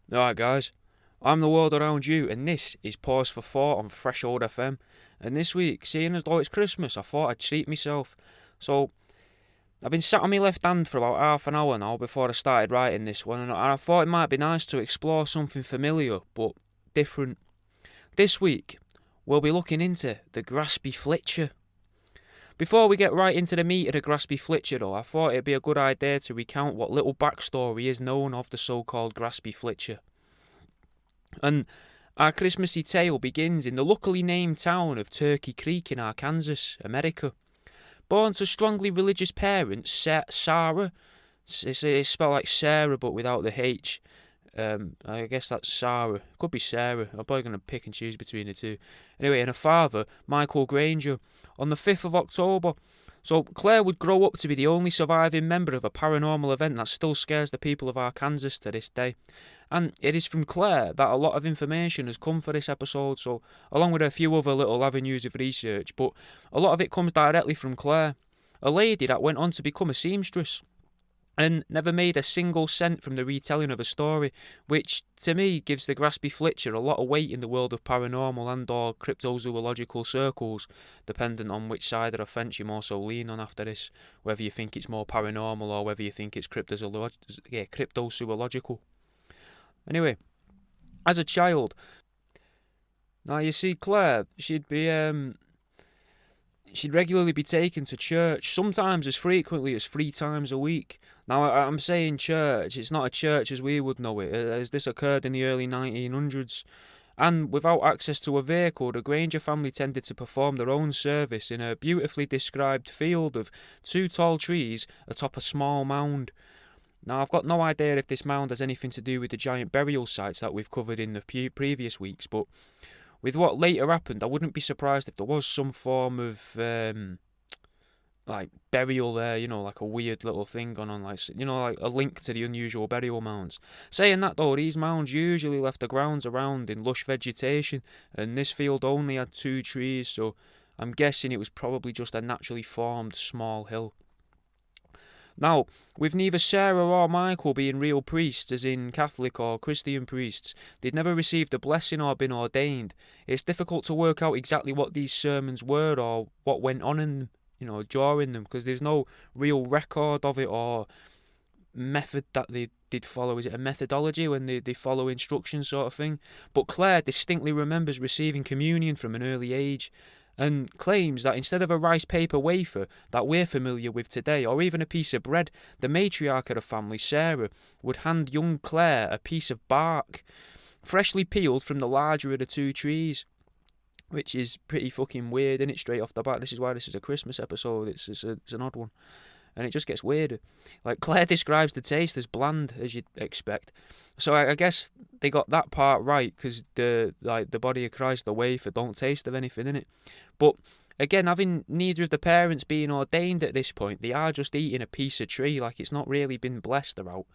Alright, guys, I'm the world around you, and this is Pause for Thought on Threshold FM. And this week, seeing as though it's Christmas, I thought I'd treat myself. So, I've been sat on my left hand for about half an hour now before I started writing this one, and I thought it might be nice to explore something familiar but different. This week, we'll be looking into the Graspy Flitcher. Before we get right into the meat of the Graspy Flitcher, though, I thought it'd be a good idea to recount what little backstory is known of the so-called Graspy Flitcher. And our Christmassy tale begins in the luckily named town of Turkey Creek in Arkansas, America. Born to strongly religious parents, Sarah, it's spelled like Sarah but without the H. I guess that's Sarah. Could be Sarah. I'm probably going to pick and choose between the two. Anyway, and her father, Michael Granger, on the 5th of October. So Claire would grow up to be the only surviving member of a paranormal event that still scares the people of Arkansas to this day. And it is from Claire that a lot of information has come for this episode, so along with a few other little avenues of research, but a lot of it comes directly from Claire, a lady that went on to become a seamstress and never made a single cent from the retelling of a story, which to me gives the Graspy Flitcher a lot of weight in the world of paranormal and or cryptozoological circles, depending on which side of the fence you more so lean on after this, whether you think it's more paranormal or whether you think it's cryptozoological. Anyway, as a child, now you see Claire, she'd regularly be taken to church, sometimes as frequently as 3 times a week. Now, I'm saying church, it's not a church as we would know it, as this occurred in the early 1900s. And without access to a vehicle, the Granger family tended to perform their own service in a beautifully described field of 2 tall trees atop a small mound. Now, I've got no idea if this mound has anything to do with the giant burial sites that we've covered in the previous weeks, but with what later happened, I wouldn't be surprised if there was some form of, like, burial there, like a weird little thing going on, like a link to the unusual burial mounds. Saying that, though, these mounds usually left the grounds around in lush vegetation, and this field only had 2 trees, so I'm guessing it was probably just a naturally formed small hill. Now, with neither Sarah or Michael being real priests, as in Catholic or Christian priests, they'd never received a blessing or been ordained. It's difficult to work out exactly what these sermons were or what went on in them, during them, because there's no real record of it or method that they did follow. Is it a methodology when they follow instructions sort of thing? But Claire distinctly remembers receiving communion from an early age, and claims that instead of a rice paper wafer that we're familiar with today, or even a piece of bread, the matriarch of the family, Sarah, would hand young Claire a piece of bark, freshly peeled from the larger of the 2 trees, which is pretty fucking weird, isn't it, straight off the bat? This is why this is a Christmas episode, it's an odd one. And it just gets weirder. Like, Claire describes the taste as bland, as you'd expect. So I guess they got that part right, because the body of Christ, the wafer, don't taste of anything, innit? But again, having neither of the parents being ordained at this point, they are just eating a piece of tree, like it's not really been blessed about.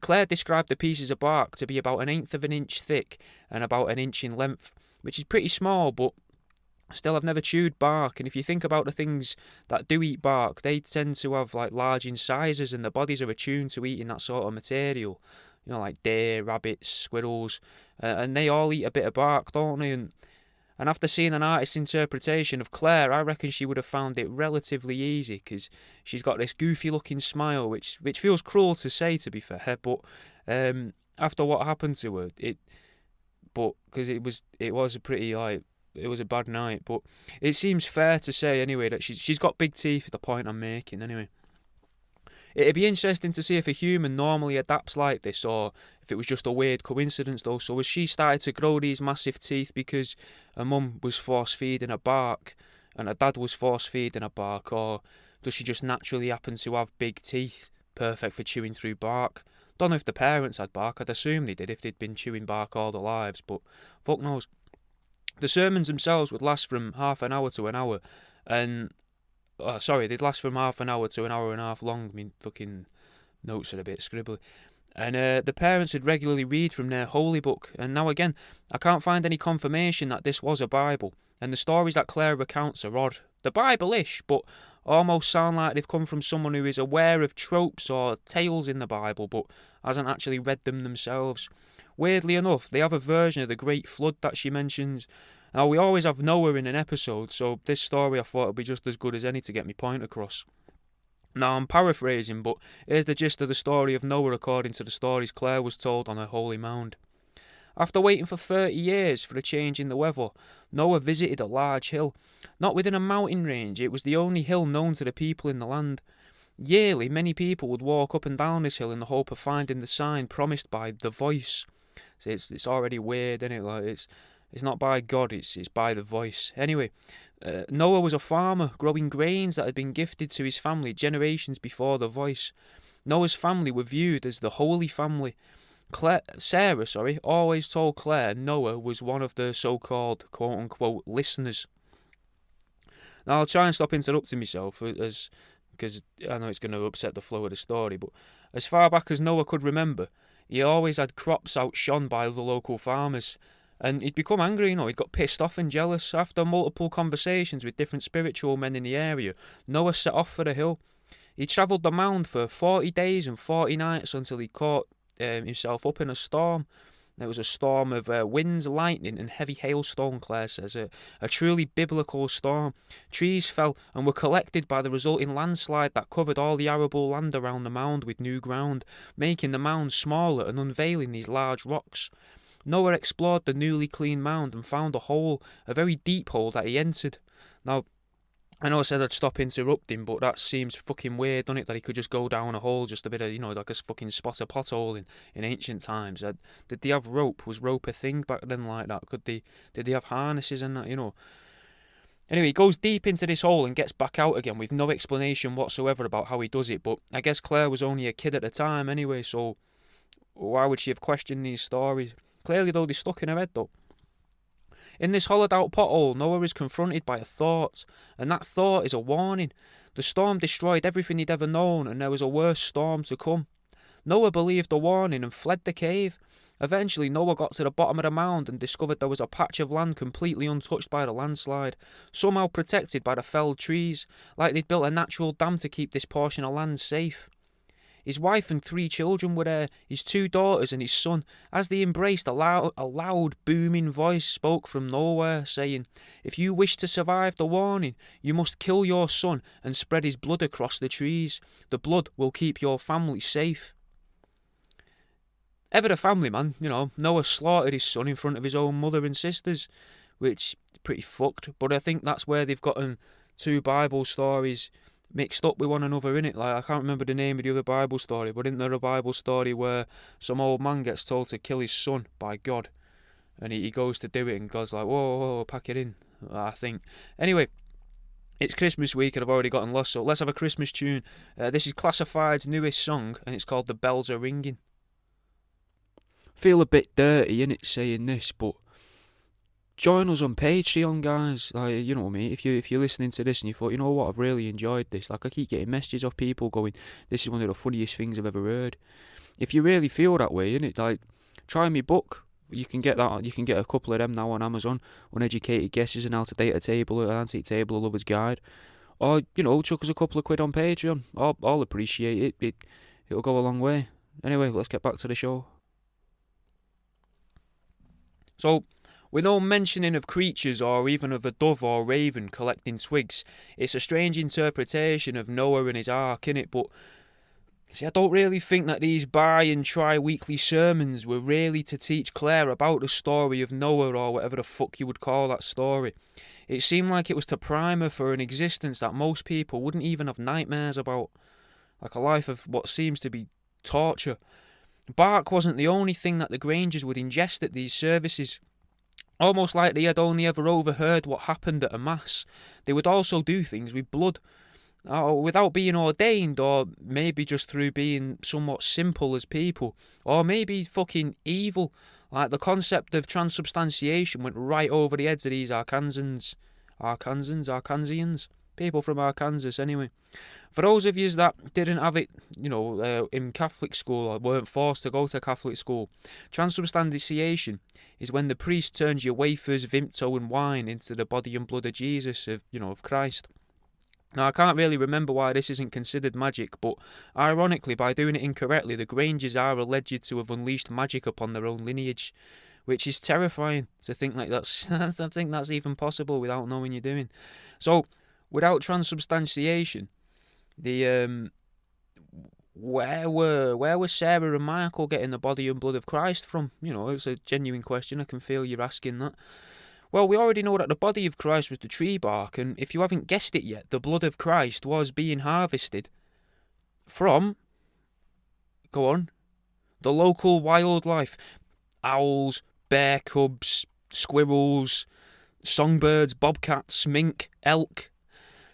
Claire described the pieces of bark to be about 1/8 of an inch thick and about 1 inch in length, which is pretty small, but still, I've never chewed bark, and if you think about the things that do eat bark, they tend to have like large incisors, and their bodies are attuned to eating that sort of material. Like deer, rabbits, squirrels, and they all eat a bit of bark, don't they? And after seeing an artist's interpretation of Claire, I reckon she would have found it relatively easy, because she's got this goofy-looking smile, which feels cruel to say, to be fair, but after what happened to her, because it was a pretty, like, it was a bad night, but it seems fair to say anyway that she's got big teeth, the point I'm making anyway. It'd be interesting to see if a human normally adapts like this, or if it was just a weird coincidence though. So has she started to grow these massive teeth because her mum was force-feeding her bark and her dad was force-feeding her bark, or does she just naturally happen to have big teeth, perfect for chewing through bark? Don't know if the parents had bark, I'd assume they did if they'd been chewing bark all their lives, but fuck knows. The sermons themselves would last from half an hour to an hour, and they'd last from half an hour to an hour and a half long. I mean, fucking notes are a bit scribbly. And the parents would regularly read from their holy book, and now again, I can't find any confirmation that this was a Bible, and the stories that Claire recounts are odd. They're Bible-ish, but almost sound like they've come from someone who is aware of tropes or tales in the Bible but hasn't actually read them themselves. Weirdly enough, they have a version of the Great Flood that she mentions. Now, we always have Noah in an episode, so this story I thought would be just as good as any to get my point across. Now, I'm paraphrasing, but here's the gist of the story of Noah according to the stories Claire was told on her holy mound. After waiting for 30 years for a change in the weather, Noah visited a large hill. Not within a mountain range, it was the only hill known to the people in the land. Yearly, many people would walk up and down this hill in the hope of finding the sign promised by the voice. So it's already weird, isn't it? Like it's not by God, it's by the voice. Anyway, Noah was a farmer growing grains that had been gifted to his family generations before the voice. Noah's family were viewed as the holy family. Sarah always told Claire Noah was one of the so-called quote-unquote listeners. Now, I'll try and stop interrupting myself because I know it's going to upset the flow of the story, but as far back as Noah could remember, he always had crops outshone by the local farmers. And he'd become angry, he'd got pissed off and jealous. After multiple conversations with different spiritual men in the area, Noah set off for the hill. He travelled the mound for 40 days and 40 nights until he caught himself up in a storm. There was a storm of winds, lightning and heavy hailstone, Claire says, a truly biblical storm. Trees fell and were collected by the resulting landslide that covered all the arable land around the mound with new ground, making the mound smaller and unveiling these large rocks. Noah explored the newly cleaned mound and found a hole, a very deep hole that he entered. Now, I know I said I'd stop interrupting, but that seems fucking weird, doesn't it? That he could just go down a hole, just a bit of, like a fucking spot a pothole in ancient times. Did they have rope? Was rope a thing back then like that? Did they have harnesses and that, Anyway, he goes deep into this hole and gets back out again with no explanation whatsoever about how he does it, but I guess Claire was only a kid at the time anyway, so why would she have questioned these stories? Clearly, though, they stuck in her head, though. In this hollowed-out pothole, Noah is confronted by a thought, and that thought is a warning. The storm destroyed everything he'd ever known, and there was a worse storm to come. Noah believed the warning and fled the cave. Eventually, Noah got to the bottom of the mound and discovered there was a patch of land completely untouched by the landslide, somehow protected by the felled trees, like they'd built a natural dam to keep this portion of land safe. His wife and 3 children were there, his 2 daughters and his son. As they embraced, a loud, booming voice spoke from nowhere, saying, "If you wish to survive the warning, you must kill your son and spread his blood across the trees. The blood will keep your family safe." Ever the family, man, Noah slaughtered his son in front of his own mother and sisters, which is pretty fucked, but I think that's where they've gotten 2 Bible stories mixed up with one another, innit? Like, I can't remember the name of the other Bible story, but isn't there a Bible story where some old man gets told to kill his son by God, and he goes to do it, and God's like, whoa, pack it in, I think. Anyway, it's Christmas week, and I've already gotten lost, so let's have a Christmas tune. This is Classified's newest song, and it's called The Bells Are Ringing. Feel a bit dirty, innit, saying this, but join us on Patreon, guys. Like, you know what I mean? If you're listening to this and you thought, you know what, I've really enjoyed this. Like, I keep getting messages of people going, this is one of the funniest things I've ever heard. If you really feel that way, innit, like, try my book. You can get that. You can get a couple of them now on Amazon. Uneducated Guesses and How to Date a Table, an Antique Table, a Lover's Guide. Or, chuck us a couple of quid on Patreon. I'll appreciate it. It'll go a long way. Anyway, let's get back to the show. So, with no mentioning of creatures or even of a dove or raven collecting twigs, it's a strange interpretation of Noah and his ark, innit? But, see, I don't really think that these bi- and tri-weekly sermons were really to teach Claire about the story of Noah or whatever the fuck you would call that story. It seemed like it was to prime her for an existence that most people wouldn't even have nightmares about. Like a life of what seems to be torture. Bark wasn't the only thing that the Grangers would ingest at these services. Almost like they had only ever overheard what happened at a mass. They would also do things with blood. Without being ordained, or maybe just through being somewhat simple as people. Or maybe fucking evil. Like the concept of transubstantiation went right over the heads of these Arkansans. People from Arkansas, anyway. For those of you that didn't have it, in Catholic school or weren't forced to go to Catholic school, transubstantiation is when the priest turns your wafers, vimto and wine into the body and blood of Jesus, of Christ. Now, I can't really remember why this isn't considered magic, but ironically, by doing it incorrectly, the Grangers are alleged to have unleashed magic upon their own lineage, which is terrifying to think like that's. I think that's even possible without knowing you're doing. So, without transubstantiation, the where were Sarah and Michael getting the body and blood of Christ from? You know, it's a genuine question. I can feel you're asking that. Well, we already know that the body of Christ was the tree bark, and if you haven't guessed it yet, the blood of Christ was being harvested from, go on, the local wildlife. Owls, bear cubs, squirrels, songbirds, bobcats, mink, elk.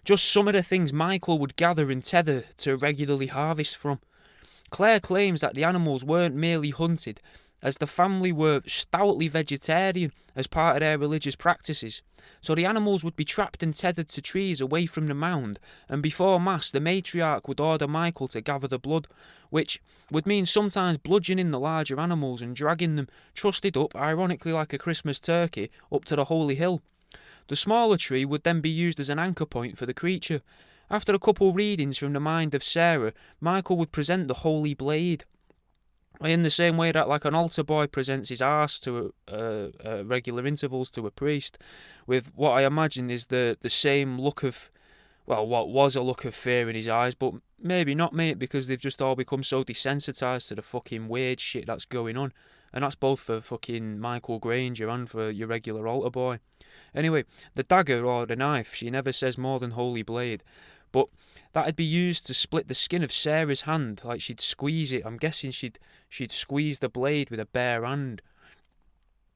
Just some of the things Michael would gather and tether to regularly harvest from. Claire claims that the animals weren't merely hunted, as the family were stoutly vegetarian as part of their religious practices. So the animals would be trapped and tethered to trees away from the mound, and before Mass the matriarch would order Michael to gather the blood, which would mean sometimes bludgeoning the larger animals and dragging them, trusted up, ironically like a Christmas turkey, up to the holy hill. The smaller tree would then be used as an anchor point for the creature. After a couple readings from the mind of Sarah, Michael would present the holy blade, in the same way that like an altar boy presents his arse to regular intervals to a priest, with what I imagine is the same look of, well, what was a look of fear in his eyes, but maybe not, mate, because they've just all become so desensitised to the fucking weird shit that's going on. And that's both for fucking Michael Granger and for your regular altar boy. Anyway, the dagger or the knife, she never says more than holy blade, but that'd be used to split the skin of Sarah's hand, like she'd squeeze it. I'm guessing she'd squeeze the blade with a bare hand.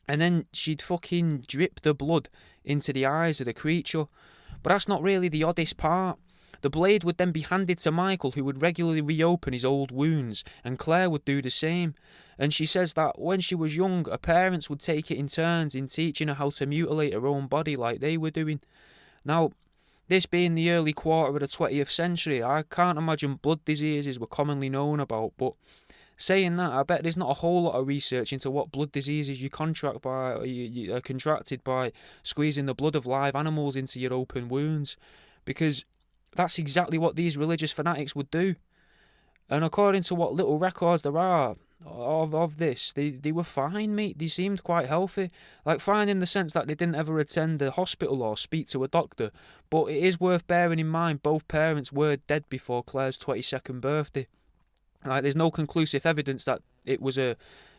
And then she'd fucking drip the blood into the eyes of the creature. But that's not really the oddest part. The blade would then be handed to Michael, who would regularly reopen his old wounds, and Claire would do the same. And she says that when she was young, her parents would take it in turns in teaching her how to mutilate her own body like they were doing. Now, this being the early quarter of the 20th century, I can't imagine blood diseases were commonly known about, but saying that, I bet there's not a whole lot of research into what blood diseases you contract by, or you are contracted by squeezing the blood of live animals into your open wounds, because that's exactly what these religious fanatics would do. And according to what little records there are of this, they were fine, mate. They seemed quite healthy. Like, fine in the sense that they didn't ever attend a hospital or speak to a doctor. But it is worth bearing in mind both parents were dead before Claire's 22nd birthday. Like, there's no conclusive evidence that it was the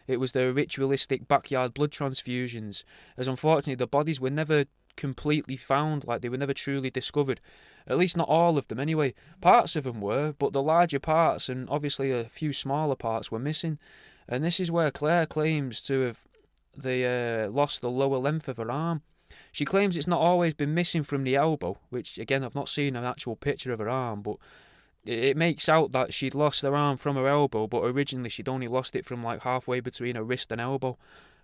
ritualistic backyard blood transfusions, as unfortunately the bodies were never completely found, like they were never truly discovered. At least not all of them anyway. Parts of them were, but the larger parts and obviously a few smaller parts were missing. And this is where Claire claims to have lost the lower length of her arm. She claims it's not always been missing from the elbow, which again I've not seen an actual picture of her arm, but it makes out that she'd lost her arm from her elbow, but originally she'd only lost it from like halfway between her wrist and elbow.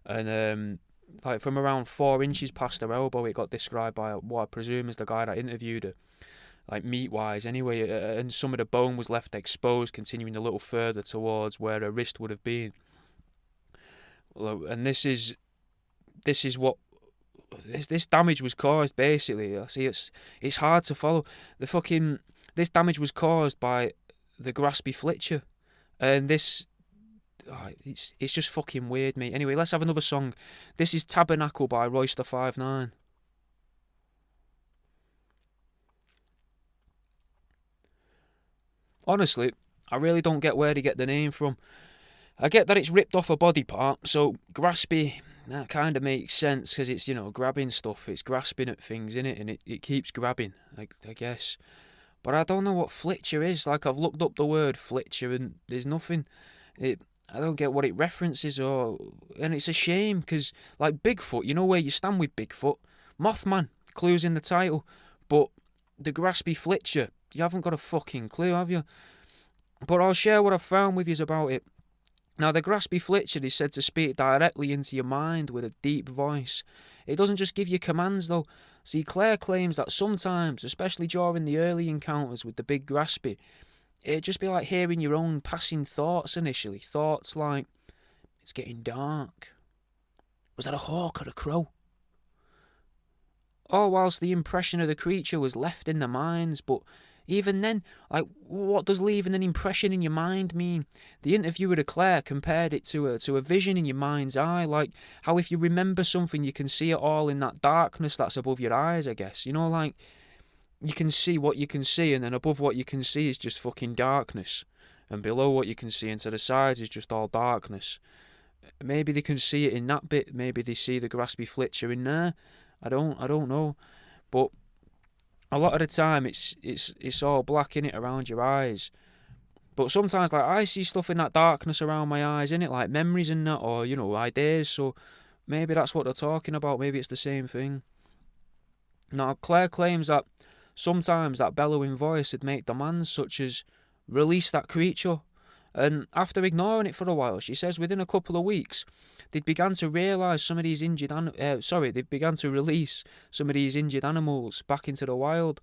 And like from around 4 inches past her elbow, it got described by what I presume is the guy that interviewed her, like meat-wise anyway, and some of the bone was left exposed, continuing a little further towards where her wrist would have been. And this is what this damage was caused, basically. I see it's hard to follow. This damage was caused by the Graspy Flitcher, and this... Oh, it's just fucking weird, mate. Anyway, let's have another song. This is Tabernacle by Royster59. Honestly, I really don't get where they get the name from. I get that it's ripped off a body part, so graspy, that kind of makes sense, because it's, you know, grabbing stuff. It's grasping at things, innit? And it keeps grabbing, I guess. But I don't know what Flitcher is. Like, I've looked up the word Flitcher, and there's nothing... I don't get what it references, and it's a shame, because, like, Bigfoot, you know where you stand with Bigfoot? Mothman, clues in the title, but the Graspy Flitcher, you haven't got a fucking clue, have you? But I'll share what I've found with you about it. Now, the Graspy Flitcher is said to speak directly into your mind with a deep voice. It doesn't just give you commands, though. See, Claire claims that sometimes, especially during the early encounters with the big Graspy, it'd just be like hearing your own passing thoughts initially. Thoughts like, it's getting dark. Was that a hawk or a crow? all whilst the impression of the creature was left in their minds. But even then, like, what does leaving an impression in your mind mean? The interviewer of Claire compared it to a vision in your mind's eye, like how if you remember something, you can see it all in that darkness that's above your eyes, I guess. You know, like, you can see what you can see, and then above what you can see is just fucking darkness. And below what you can see and to the sides is just all darkness. Maybe they can see it in that bit, maybe they see the Graspy Flitcher in there. I don't know. But a lot of the time it's all black in it around your eyes. But sometimes, like, I see stuff in that darkness around my eyes, innit, like memories and that, or, you know, ideas. So maybe that's what they're talking about. Maybe it's the same thing. Now, Claire claims that sometimes that bellowing voice would make demands such as release that creature. And after ignoring it for a while, she says within a couple of weeks, they'd began to realise some of these they'd begun to release some of these injured animals back into the wild,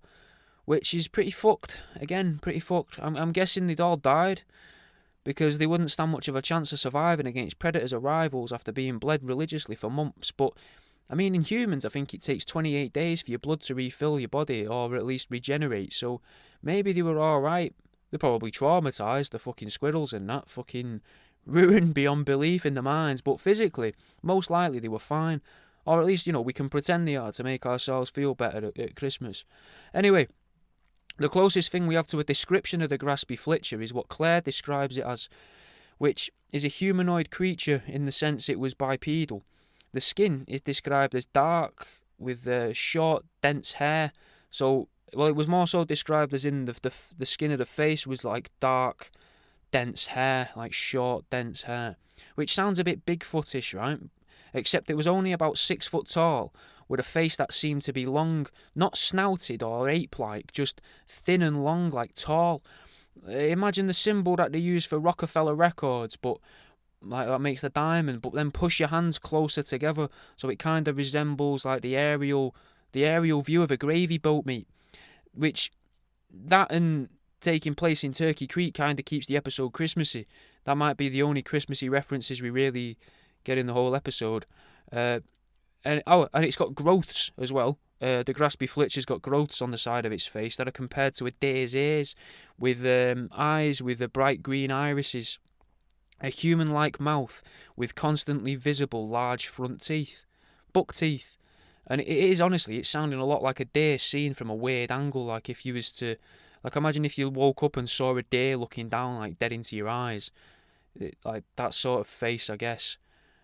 which is pretty fucked. Again, pretty fucked. I'm guessing they'd all died because they wouldn't stand much of a chance of surviving against predators or rivals after being bled religiously for months. But I mean, in humans, I think it takes 28 days for your blood to refill your body, or at least regenerate, so maybe they were alright. They're probably traumatised, the fucking squirrels and that, fucking ruined beyond belief in their minds, but physically, most likely they were fine. Or at least, you know, we can pretend they are to make ourselves feel better at Christmas. Anyway, the closest thing we have to a description of the Graspy Flitcher is what Claire describes it as, which is a humanoid creature in the sense it was bipedal. The skin is described as dark, with short, dense hair, so... Well, it was more so described as in the skin of the face was like dark, dense hair, like short, dense hair, which sounds a bit Bigfootish, right? Except it was only about 6 foot tall, with a face that seemed to be long, not snouted or ape-like, just thin and long, like tall. Imagine the symbol that they use for Rockefeller Records, but like that makes the diamond, but then push your hands closer together, so it kind of resembles like the aerial view of a gravy boat, mate. Which, that and taking place in Turkey Creek kind of keeps the episode Christmassy. That might be the only Christmassy references we really get in the whole episode. And it's got growths as well. The Graspy Flitcher's got growths on the side of its face that are compared to a deer's ears, with eyes with the bright green irises, a human-like mouth with constantly visible large front teeth, buck teeth. And it is, honestly, it's sounding a lot like a deer seen from a weird angle, like if you was to... Like, imagine if you woke up and saw a deer looking down, like, dead into your eyes. Like, that sort of face, I guess.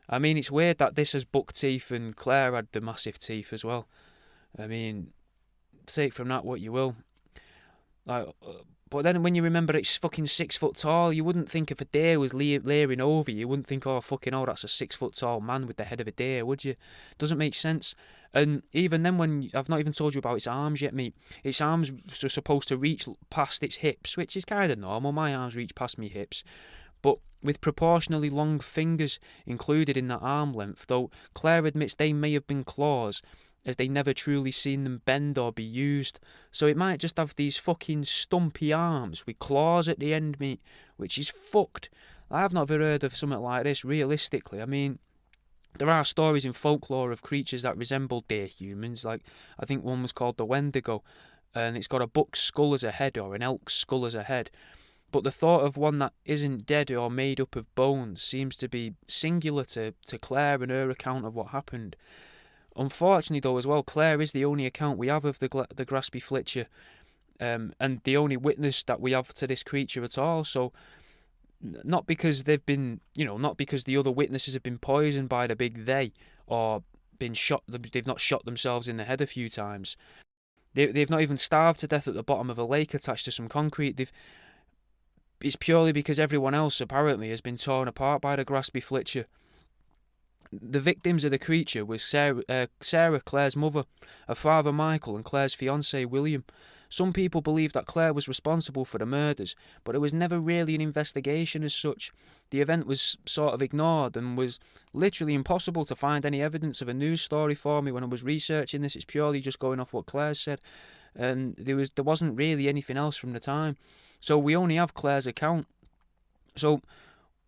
I mean, it's weird that this has buck teeth and Claire had the massive teeth as well. I mean, take from that what you will. Like... But then when you remember it's fucking 6 foot tall, you wouldn't think if a deer was leering over you, you wouldn't think, oh, fucking hell, that's a 6 foot tall man with the head of a deer, would you? Doesn't make sense. And even then, when I've not even told you about its arms yet, mate. Its arms are supposed to reach past its hips, which is kind of normal. My arms reach past my hips. But with proportionally long fingers included in that arm length, though Claire admits they may have been claws, as they never truly seen them bend or be used. So it might just have these fucking stumpy arms with claws at the end, mate, which is fucked. I've not ever heard of something like this, realistically. I mean, there are stories in folklore of creatures that resemble deer humans, like, I think one was called the Wendigo, and it's got a buck's skull as a head, or an elk's skull as a head. But the thought of one that isn't dead or made up of bones seems to be singular to Claire and her account of what happened. Unfortunately, though, as well, Claire is the only account we have of the Graspy Flitcher, and the only witness that we have to this creature at all. So, not because they've been, not because the other witnesses have been poisoned by the big they, or been shot. They've not shot themselves in the head a few times. They've not even starved to death at the bottom of a lake attached to some concrete. It's purely because everyone else apparently has been torn apart by the Graspy Flitcher. The victims of the creature was Sarah, Claire's mother, her father Michael, and Claire's fiancé William. Some people believe that Claire was responsible for the murders, but it was never really an investigation as such. The event was sort of ignored and was literally impossible to find any evidence of a news story for me when I was researching this. It's purely just going off what Claire said, and there wasn't really anything else from the time. So we only have Claire's account. So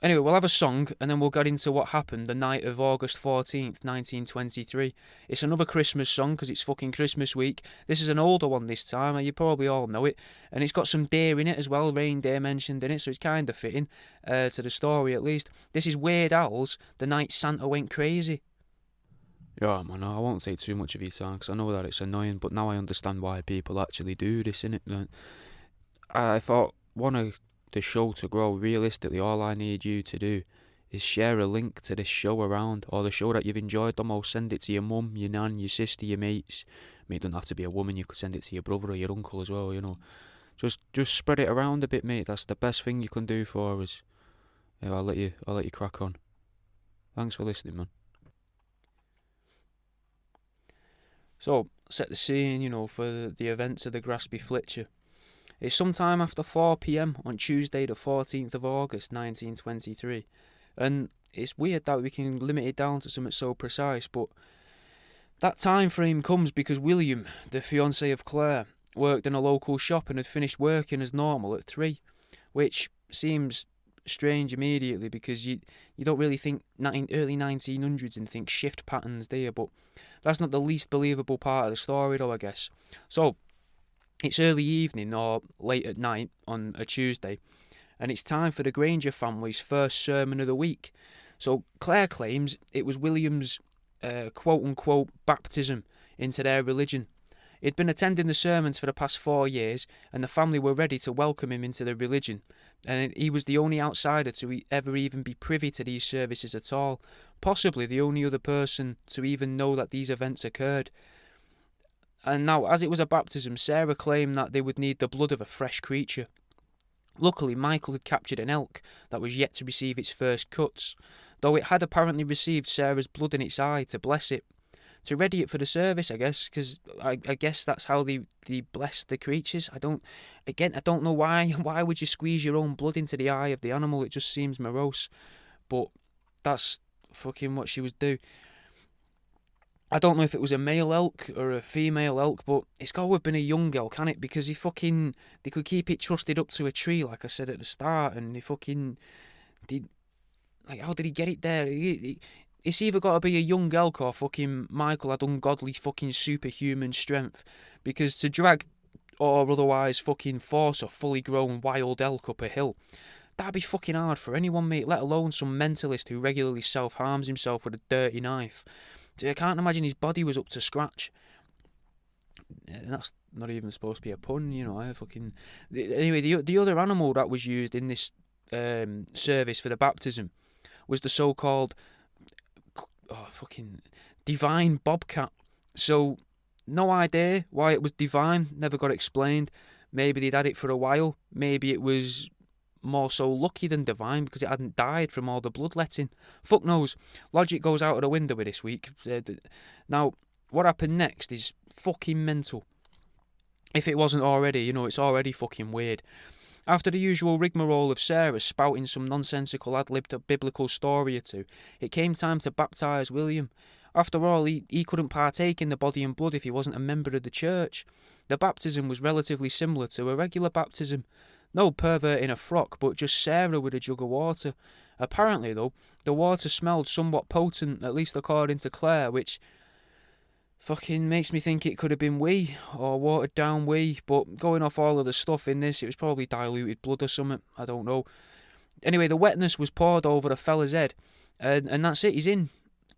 Anyway, we'll have a song and then we'll get into what happened the night of August 14th, 1923. It's another Christmas song because it's fucking Christmas week. This is an older one this time, and you probably all know it. And it's got some deer in it as well, reindeer mentioned in it, so it's kind of fitting to the story at least. This is Weird Al's The Night Santa Went Crazy. Yeah, man, I won't say too much of your time because I know that it's annoying, but now I understand why people actually do this, innit? I thought one of the show to grow, realistically, all I need you to do is share a link to this show around, or the show that you've enjoyed the most. Send it to your mum, your nan, your sister, your mates. I mean, it doesn't have to be a woman. You could send it to your brother or your uncle as well. Just spread it around a bit, mate. That's the best thing you can do for us. Yeah, I'll let you crack on. Thanks for listening, man. So, set the scene, for the events of the Graspy Flitcher. It's sometime after 4 p.m. on Tuesday the 14th of August 1923, and it's weird that we can limit it down to something so precise, but that time frame comes because William, the fiancé of Claire, worked in a local shop and had finished working as normal at 3, which seems strange immediately because you don't really think early 1900s and think shift patterns, do you? But that's not the least believable part of the story though, I guess. So, it's early evening or late at night on a Tuesday, and it's time for the Granger family's first sermon of the week. So Claire claims it was William's quote-unquote baptism into their religion. He'd been attending the sermons for the past 4 years, and the family were ready to welcome him into the religion, and he was the only outsider to ever even be privy to these services at all, possibly the only other person to even know that these events occurred. And now, as it was a baptism, Sarah claimed that they would need the blood of a fresh creature. Luckily, Michael had captured an elk that was yet to receive its first cuts, though it had apparently received Sarah's blood in its eye to bless it. To ready it for the service, I guess, because I guess that's how they blessed the creatures. I don't know why. Why would you squeeze your own blood into the eye of the animal? It just seems morose. But that's fucking what she would do. I don't know if it was a male elk or a female elk, but it's got to have been a young elk, can't it? Because they could keep it trusted up to a tree, like I said at the start, and how did he get it there? It's either got to be a young elk or fucking Michael had ungodly fucking superhuman strength, because to drag or otherwise fucking force a fully grown wild elk up a hill, that'd be fucking hard for anyone, mate, let alone some mentalist who regularly self-harms himself with a dirty knife. I can't imagine his body was up to scratch. And that's not even supposed to be a pun, Anyway, the other animal that was used in this service for the baptism was the so-called divine bobcat. So, no idea why it was divine, never got explained. Maybe they'd had it for a while. Maybe it was more so lucky than divine because it hadn't died from all the bloodletting. Fuck knows. Logic goes out of the window with this week. Now, what happened next is fucking mental. If it wasn't already, it's already fucking weird. After the usual rigmarole of Sarah spouting some nonsensical ad-libbed biblical story or two, it came time to baptise William. After all, he couldn't partake in the body and blood if he wasn't a member of the church. The baptism was relatively similar to a regular baptism. No pervert in a frock, but just Sarah with a jug of water. Apparently, though, the water smelled somewhat potent, at least according to Claire, which fucking makes me think it could have been wee, or watered down wee, but going off all of the stuff in this, it was probably diluted blood or something, I don't know. Anyway, the wetness was poured over the fella's head, and that's it, he's in.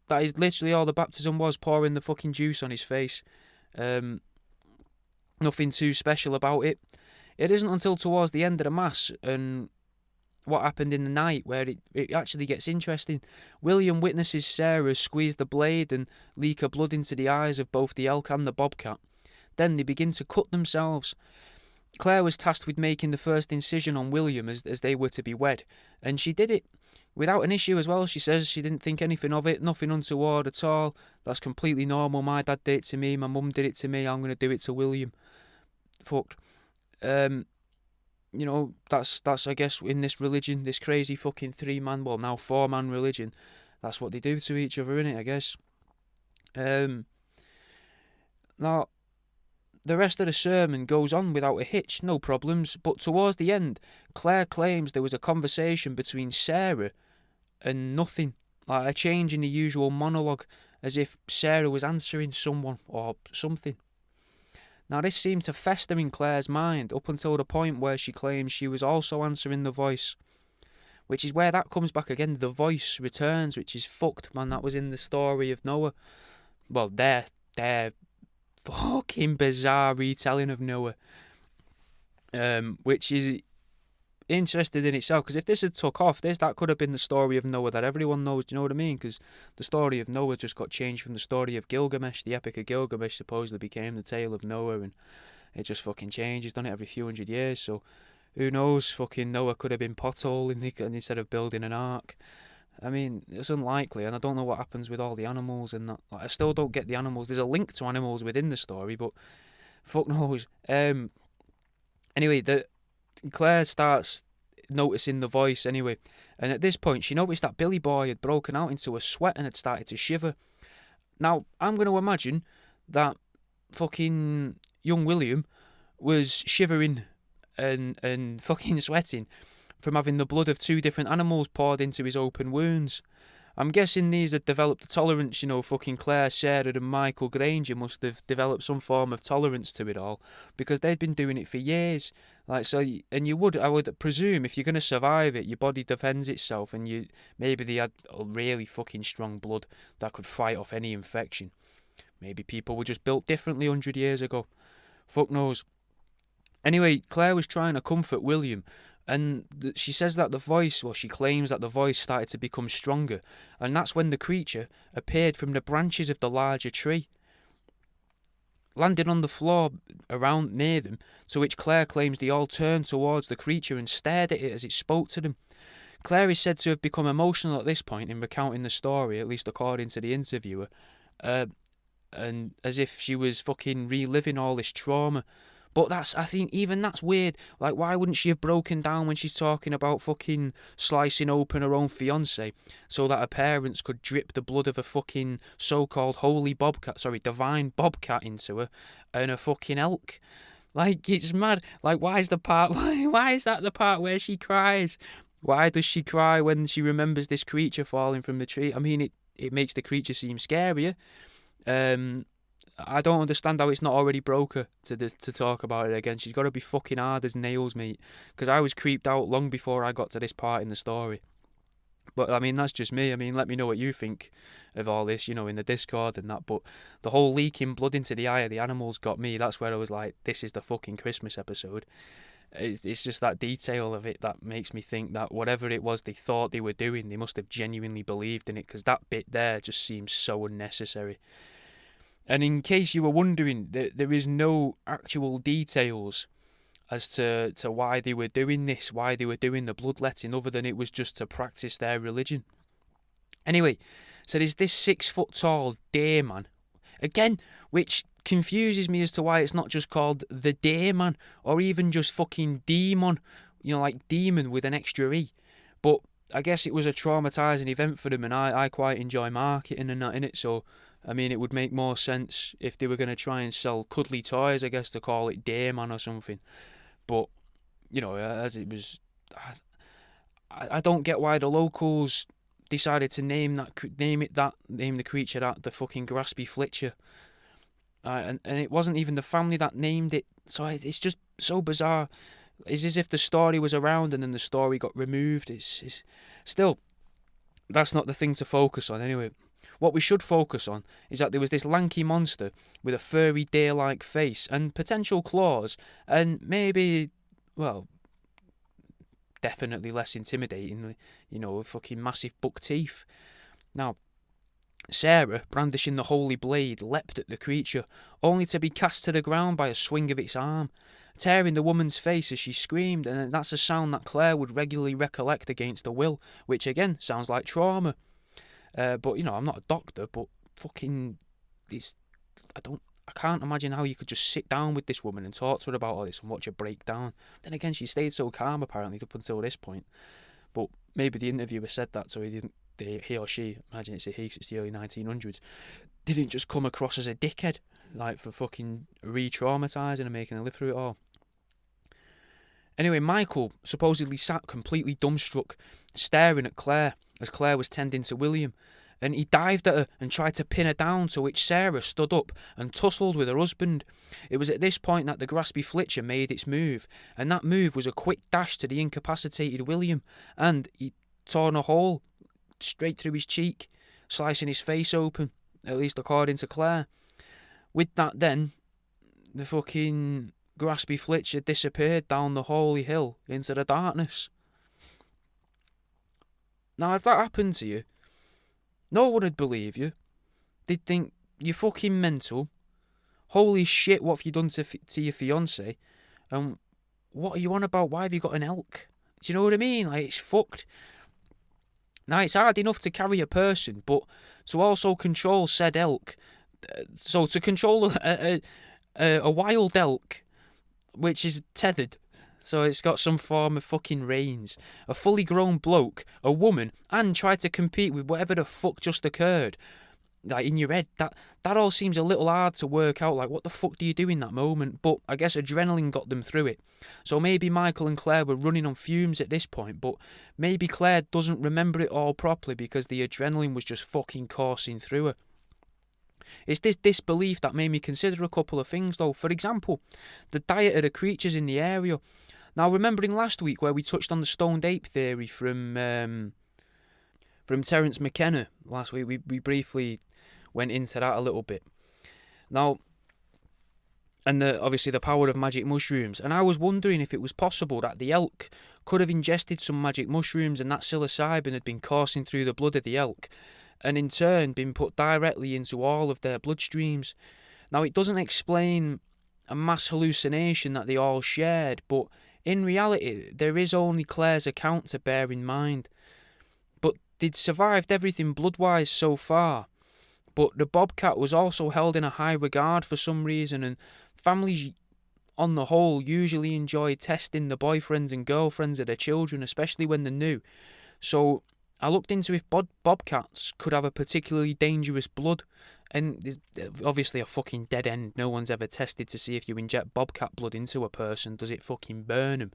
That is literally all the baptism was, pouring the fucking juice on his face. Nothing too special about it. It isn't until towards the end of the Mass and what happened in the night where it actually gets interesting. William witnesses Sarah squeeze the blade and leak her blood into the eyes of both the elk and the bobcat. Then they begin to cut themselves. Claire was tasked with making the first incision on William as they were to be wed, and she did it. Without an issue as well, she says she didn't think anything of it, nothing untoward at all. That's completely normal. My dad did it to me, my mum did it to me, I'm going to do it to William. Fucked. That's I guess in this religion, this crazy fucking 3-man, well now 4-man religion, that's what they do to each other, innit, I guess. Now, the rest of the sermon goes on without a hitch, no problems, but towards the end, Claire claims there was a conversation between Sarah and nothing, like a change in the usual monologue, as if Sarah was answering someone or something. Now, this seemed to fester in Claire's mind up until the point where she claims she was also answering the voice, which is where that comes back again. The voice returns, which is fucked, man. That was in the story of Noah. Well, their fucking bizarre retelling of Noah, which is interested in itself, because if this had took off, that could have been the story of Noah that everyone knows. Do you know what I mean? Because the story of Noah just got changed from the story of Gilgamesh. The Epic of Gilgamesh supposedly became the tale of Noah, and it just fucking changed. He's done it every few hundred years, so who knows? Fucking Noah could have been potholing instead of building an ark. I mean, it's unlikely, and I don't know what happens with all the animals and that. Like, I still don't get the animals. There's a link to animals within the story, but fuck knows. Anyway, Claire starts noticing the voice anyway, and at this point she noticed that Billy Boy had broken out into a sweat and had started to shiver. Now, I'm going to imagine that fucking young William was shivering and fucking sweating from having the blood of two different animals poured into his open wounds. I'm guessing these had developed a tolerance, fucking Claire, Sarah and Michael Granger must have developed some form of tolerance to it all, because they'd been doing it for years. Like, so, and I would presume if you're going to survive it, your body defends itself, and maybe they had a really fucking strong blood that could fight off any infection. Maybe people were just built differently 100 years ago. Fuck knows. Anyway, Claire was trying to comfort William, and she says that she claims that the voice started to become stronger, and that's when the creature appeared from the branches of the larger tree, landing on the floor around near them, to which Claire claims they all turned towards the creature and stared at it as it spoke to them. Claire is said to have become emotional at this point in recounting the story, at least according to the interviewer, and as if she was fucking reliving all this trauma. But I think even that's weird. Like, why wouldn't she have broken down when she's talking about fucking slicing open her own fiancé so that her parents could drip the blood of a fucking so-called divine bobcat into her and a fucking elk? Like, it's mad. Like, why is that the part where she cries? Why does she cry when she remembers this creature falling from the tree? I mean, it makes the creature seem scarier. I don't understand how it's not already broke her to talk about it again. She's got to be fucking hard as nails, mate. Because I was creeped out long before I got to this part in the story. But, I mean, that's just me. I mean, let me know what you think of all this, in the Discord and that. But the whole leaking blood into the eye of the animals got me. That's where I was like, this is the fucking Christmas episode. It's just that detail of it that makes me think that whatever it was they thought they were doing, they must have genuinely believed in it. Because that bit there just seems so unnecessary. And in case you were wondering, there is no actual details as to why they were doing this, why they were doing the bloodletting, other than it was just to practice their religion. Anyway, so there's this 6 foot tall deer man, again, which confuses me as to why it's not just called the deer man, or even just fucking demon, like demon with an extra E. But I guess it was a traumatising event for them, and I quite enjoy marketing and that in it, so I mean, it would make more sense if they were going to try and sell cuddly toys, I guess, to call it Dayman or something. But, as it was, I don't get why the locals decided to name the creature that, the fucking Graspy Flitcher. And it wasn't even the family that named it, so it's just so bizarre. It's as if the story was around and then the story got removed. It's still, that's not the thing to focus on anyway. What we should focus on is that there was this lanky monster with a furry deer-like face and potential claws and maybe, definitely less intimidating, fucking massive buck teeth. Now, Sarah, brandishing the holy blade, leapt at the creature, only to be cast to the ground by a swing of its arm, tearing the woman's face as she screamed, and that's a sound that Claire would regularly recollect against her will, which again sounds like trauma. But I'm not a doctor, but fucking, I can't imagine how you could just sit down with this woman and talk to her about all this and watch her break down. Then again, she stayed so calm apparently up until this point. But maybe the interviewer said that so he or she, imagine it's a he 'cause it's the early 1900s, didn't just come across as a dickhead. like for fucking re-traumatising and making her live through it all. Anyway, Michael supposedly sat completely dumbstruck, staring at Claire as Claire was tending to William, and he dived at her and tried to pin her down, to which Sarah stood up and tussled with her husband. It was at this point that the Graspy Flitcher made its move, and that move was a quick dash to the incapacitated William, and he torn a hole straight through his cheek, slicing his face open, at least according to Claire. With that then, the fucking Graspy Flitcher disappeared down the holy hill into the darkness. Now, if that happened to you, no one would believe you. They'd think, you're fucking mental. Holy shit, what have you done to your fiancé? And what are you on about? Why have you got an elk? Do you know what I mean? Like, it's fucked. Now, it's hard enough to carry a person, but to also control said elk. So, to control a wild elk, which is tethered, so it's got some form of fucking reins, a fully grown bloke, a woman, and try to compete with whatever the fuck just occurred, like in your head, that all seems a little hard to work out. Like, what the fuck do you do in that moment? But I guess adrenaline got them through it. So maybe Michael and Claire were running on fumes at this point, but maybe Claire doesn't remember it all properly because the adrenaline was just fucking coursing through her. It's this disbelief that made me consider a couple of things, though. For example, the diet of the creatures in the area. Now, remembering last week where we touched on the stoned ape theory from Terence McKenna last week, we briefly went into that a little bit. Now, and obviously the power of magic mushrooms. And I was wondering if it was possible that the elk could have ingested some magic mushrooms and that psilocybin had been coursing through the blood of the elk, and in turn been put directly into all of their bloodstreams. Now, it doesn't explain a mass hallucination that they all shared, but in reality, there is only Claire's account to bear in mind. But they'd survived everything blood-wise so far. But the bobcat was also held in a high regard for some reason, and families on the whole usually enjoy testing the boyfriends and girlfriends of their children, especially when they're new. So I looked into if bobcats could have a particularly dangerous blood, and there's obviously a fucking dead end. No one's ever tested to see if you inject bobcat blood into a person, does it fucking burn them?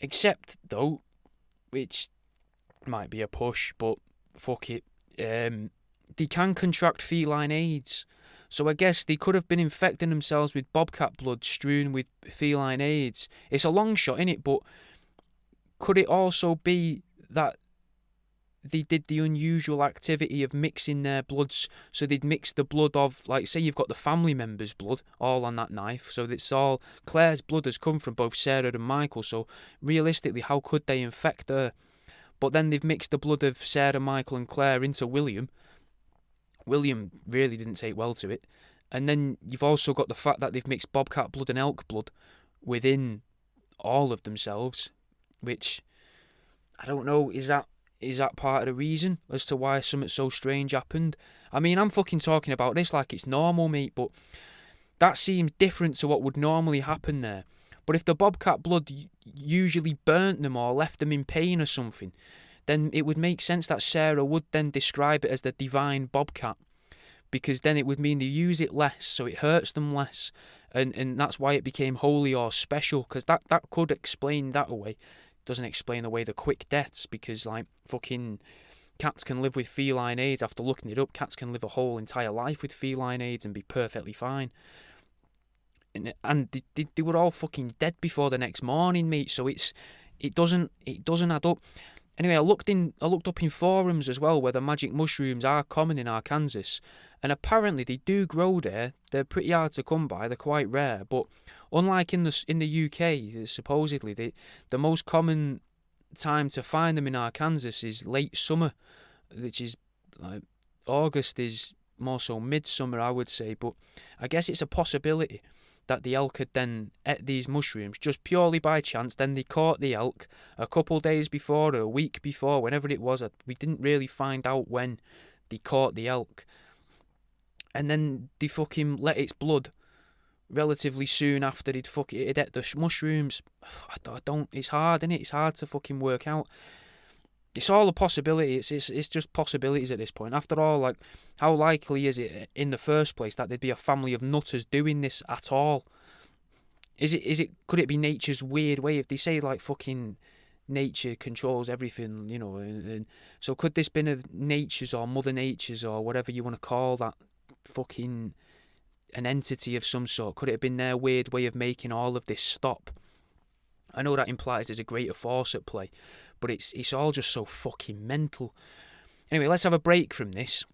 Except, though, which might be a push, but fuck it, they can contract feline AIDS. So I guess they could have been infecting themselves with bobcat blood strewn with feline AIDS. It's a long shot, innit? But could it also be that they did the unusual activity of mixing their bloods? So they'd mix the blood of, like, say you've got the family member's blood all on that knife. So it's all, Claire's blood has come from both Sarah and Michael. So realistically, how could they infect her? But then they've mixed the blood of Sarah, Michael and Claire into William. William really didn't take well to it. And then you've also got the fact that they've mixed bobcat blood and elk blood within all of themselves, which, I don't know, is that part of the reason as to why something so strange happened? I mean, I'm fucking talking about this like it's normal, mate, but that seems different to what would normally happen there. But if the bobcat blood usually burnt them or left them in pain or something, then it would make sense that Sarah would then describe it as the divine bobcat, because then it would mean they use it less, so it hurts them less, and that's why it became holy or special, because that could explain that away. Doesn't explain away the quick deaths, because, like, fucking cats can live with feline AIDS. After looking it up, cats can live a whole entire life with feline AIDS and be perfectly fine. And they were all fucking dead before the next morning, mate. So it doesn't add up. Anyway, I looked up in forums as well whether magic mushrooms are common in Arkansas, and apparently they do grow there. They're pretty hard to come by. They're quite rare, but unlike in the UK, supposedly the most common time to find them in Arkansas is late summer, which is like August is more so midsummer, I would say. But I guess it's a possibility that the elk had then ate these mushrooms just purely by chance. Then they caught the elk a couple days before or a week before, whenever it was. We didn't really find out when they caught the elk. And then they fucking let its blood relatively soon after it ate the mushrooms. I don't, it's hard, innit? It's hard to fucking work out. It's all a possibility. It's just possibilities at this point. After all, like, how likely is it in the first place that there'd be a family of nutters doing this at all? Could it be nature's weird way? If they say, like, fucking nature controls everything, and so could this been of nature's or Mother Nature's or whatever you want to call that fucking an entity of some sort? Could it have been their weird way of making all of this stop? I know that implies there's a greater force at play, but it's all just so fucking mental. Anyway, let's have a break from this,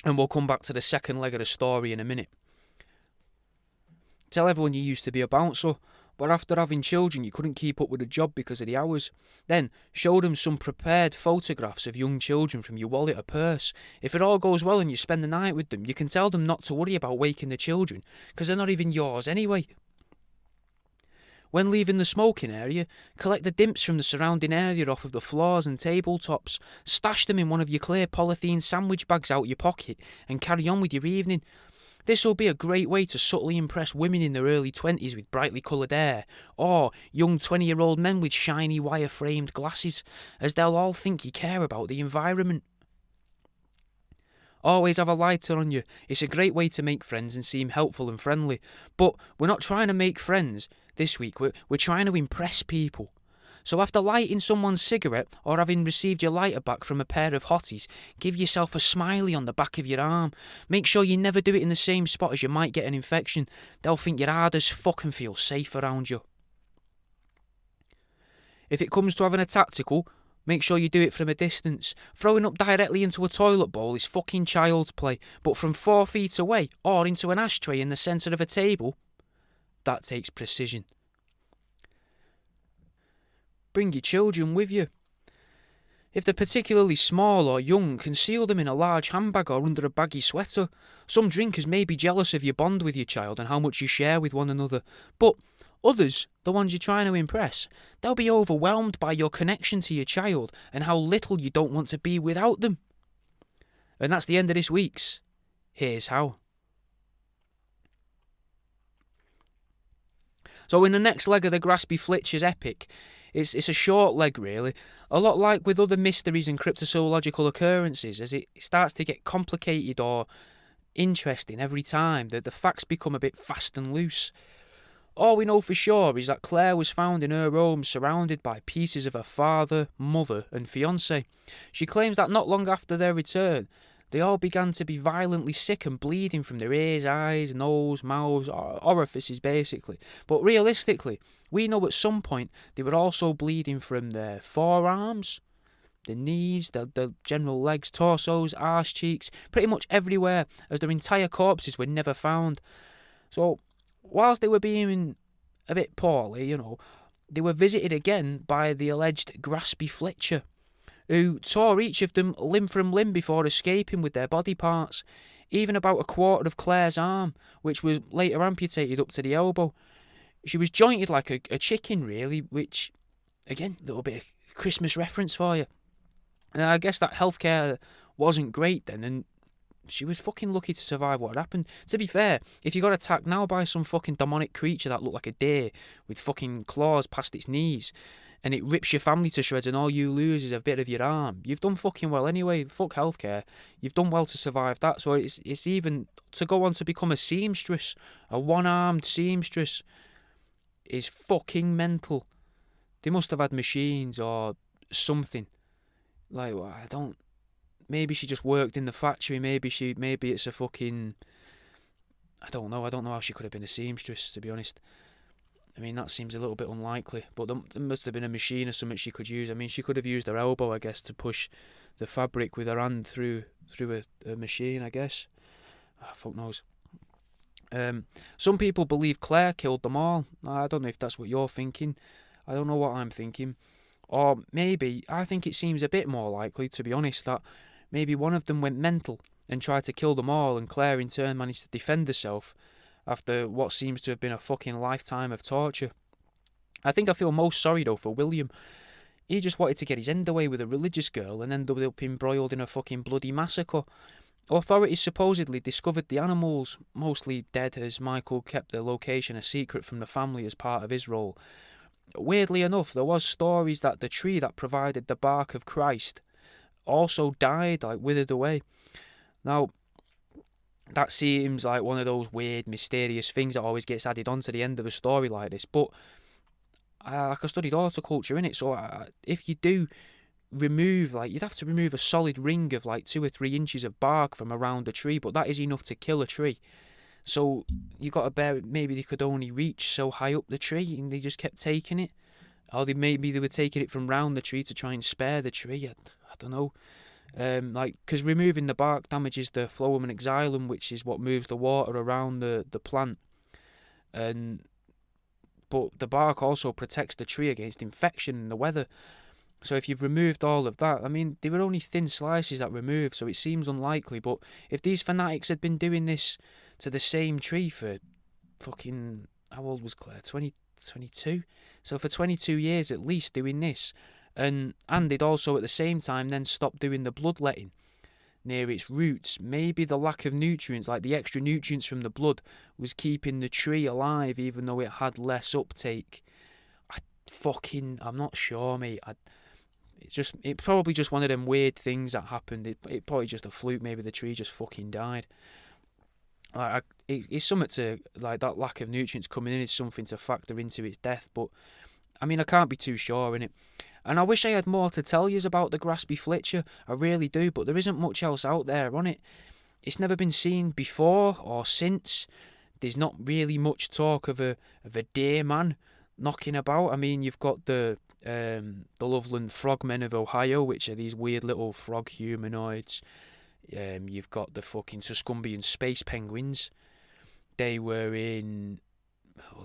and we'll come back to the second leg of the story in a minute. Tell everyone you used to be a bouncer, but after having children you couldn't keep up with the job because of the hours. Then show them some prepared photographs of young children from your wallet or purse. If it all goes well and you spend the night with them, you can tell them not to worry about waking the children, because they're not even yours anyway. When leaving the smoking area, collect the dimps from the surrounding area off of the floors and tabletops, stash them in one of your clear polythene sandwich bags out your pocket, and carry on with your evening. This will be a great way to subtly impress women in their early 20s with brightly coloured hair, or young 20-year-old men with shiny wire-framed glasses, as they'll all think you care about the environment. Always have a lighter on you. It's a great way to make friends and seem helpful and friendly. But we're not trying to make friends this week. We're trying to impress people. So after lighting someone's cigarette or having received your lighter back from a pair of hotties, give yourself a smiley on the back of your arm. Make sure you never do it in the same spot as you might get an infection. They'll think you're hard as fuck and feel safe around you. If it comes to having a tactical, make sure you do it from a distance. Throwing up directly into a toilet bowl is fucking child's play, but from 4 feet away or into an ashtray in the centre of a table, that takes precision. Bring your children with you. If they're particularly small or young, conceal them in a large handbag or under a baggy sweater. Some drinkers may be jealous of your bond with your child and how much you share with one another, but others, the ones you're trying to impress, they'll be overwhelmed by your connection to your child and how little you don't want to be without them. And that's the end of this week's Here's How. So in the next leg of the Graspy Flitcher's epic, it's a short leg really, a lot like with other mysteries and cryptozoological occurrences, as it starts to get complicated or interesting every time. The facts become a bit fast and loose. All we know for sure is that Claire was found in her home surrounded by pieces of her father, mother and fiancé. She claims that not long after their return, they all began to be violently sick and bleeding from their ears, eyes, nose, mouths, orifices basically. But realistically, we know at some point they were also bleeding from their forearms, the knees, the general legs, torsos, arse cheeks, pretty much everywhere, as their entire corpses were never found. So, whilst they were being a bit poorly, they were visited again by the alleged Graspy Flitcher, who tore each of them limb from limb before escaping with their body parts, even about a quarter of Claire's arm, which was later amputated up to the elbow. She was jointed like a chicken, really, which, again, a little bit of Christmas reference for you. And I guess that healthcare wasn't great then, and she was fucking lucky to survive what had happened. To be fair, if you got attacked now by some fucking demonic creature that looked like a deer with fucking claws past its knees, and it rips your family to shreds and all you lose is a bit of your arm, you've done fucking well anyway. Fuck healthcare. You've done well to survive that. So it's even to go on to become a seamstress, a one-armed seamstress, is fucking mental. They must have had machines or something. Like, I don't... Maybe she just worked in the factory. Maybe it's a fucking... I don't know how she could have been a seamstress, to be honest. I mean, that seems a little bit unlikely. But there must have been a machine or something she could use. I mean, she could have used her elbow, I guess, to push the fabric with her hand through a machine, I guess. Fuck knows. Some people believe Claire killed them all. I don't know if that's what you're thinking. I don't know what I'm thinking. Or maybe, I think it seems a bit more likely, to be honest, that maybe one of them went mental and tried to kill them all, and Claire in turn managed to defend herself after what seems to have been a fucking lifetime of torture. I think I feel most sorry though for William. He just wanted to get his end away with a religious girl and ended up embroiled in a fucking bloody massacre. Authorities supposedly discovered the animals, mostly dead, as Michael kept their location a secret from the family as part of his role. weirdly enough, there was stories that the tree that provided the bark of Christ also died, like withered away. Now, that seems like one of those weird, mysterious things that always gets added on to the end of a story like this. But like I studied horticulture in it, so if you do remove, like, you'd have to remove a solid ring of like 2 or 3 inches of bark from around a tree, but that is enough to kill a tree. So you got to bear, maybe they could only reach so high up the tree and they just kept taking it, or maybe they were taking it from round the tree to try and spare the tree. I don't know. Because removing the bark damages the phloem and xylem, which is what moves the water around the plant, but the bark also protects the tree against infection and the weather. So if you've removed all of that, I mean, they were only thin slices that removed, so it seems unlikely. But if these fanatics had been doing this to the same tree for fucking, how old was Claire? 22? So for 22 years at least doing this. And they'd also at the same time then stopped doing the bloodletting near its roots. Maybe the lack of nutrients, like the extra nutrients from the blood, was keeping the tree alive even though it had less uptake. I'm not sure, mate. It's probably just one of them weird things that happened. It probably just a fluke. Maybe the tree just fucking died. It's something to, like, that lack of nutrients coming in is something to factor into its death. But I mean, I can't be too sure in it. And I wish I had more to tell you about the Graspy Flitcher. I really do, but there isn't much else out there on it. It's never been seen before or since. There's not really much talk of a deer man knocking about. I mean, you've got the Loveland frogmen of Ohio, which are these weird little frog humanoids. You've got the fucking Tuscumbian space penguins. They were in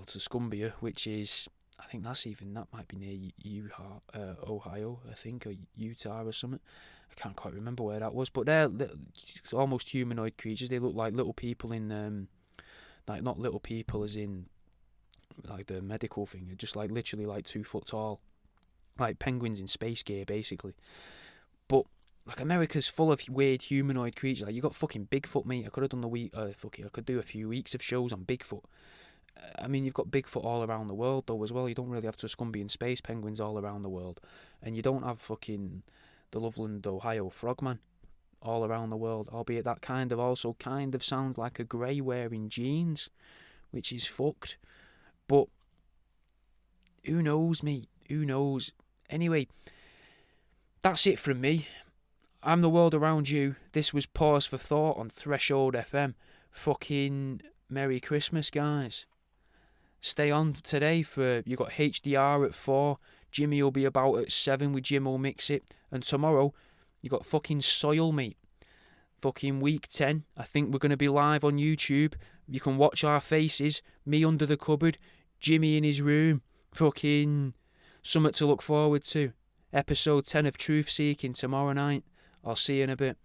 Tuscumbia, which is, I think that might be near Ohio, I think, or Utah or something. I can't quite remember where that was, but they're almost humanoid creatures. They look like little people in like, not little people as in like the medical thing, just like literally like 2 foot tall, like penguins in space gear basically. But like, America's full of weird humanoid creatures. Like, you got fucking Bigfoot, mate. I could have done I could do a few weeks of shows on Bigfoot. I mean, you've got Bigfoot all around the world though as well. You don't really have Tuscumbian space penguins all around the world, and you don't have fucking the Loveland, Ohio frogman all around the world. Albeit that kind of sounds like a grey wearing jeans, which is fucked. But who knows, mate? Who knows? Anyway, that's it from me. I'm the world around you. This was Pause for Thought on Threshold FM. Fucking Merry Christmas, guys. Stay on today for, you got HDR at 4. Jimmy will be about at 7 with Jim will Mix It. And tomorrow, you got fucking Soil, mate. Fucking week 10. I think we're going to be live on YouTube. You can watch our faces. Me under the cupboard. Jimmy in his room. Fucking something to look forward to. Episode 10 of Truth Seeking tomorrow night. I'll see you in a bit.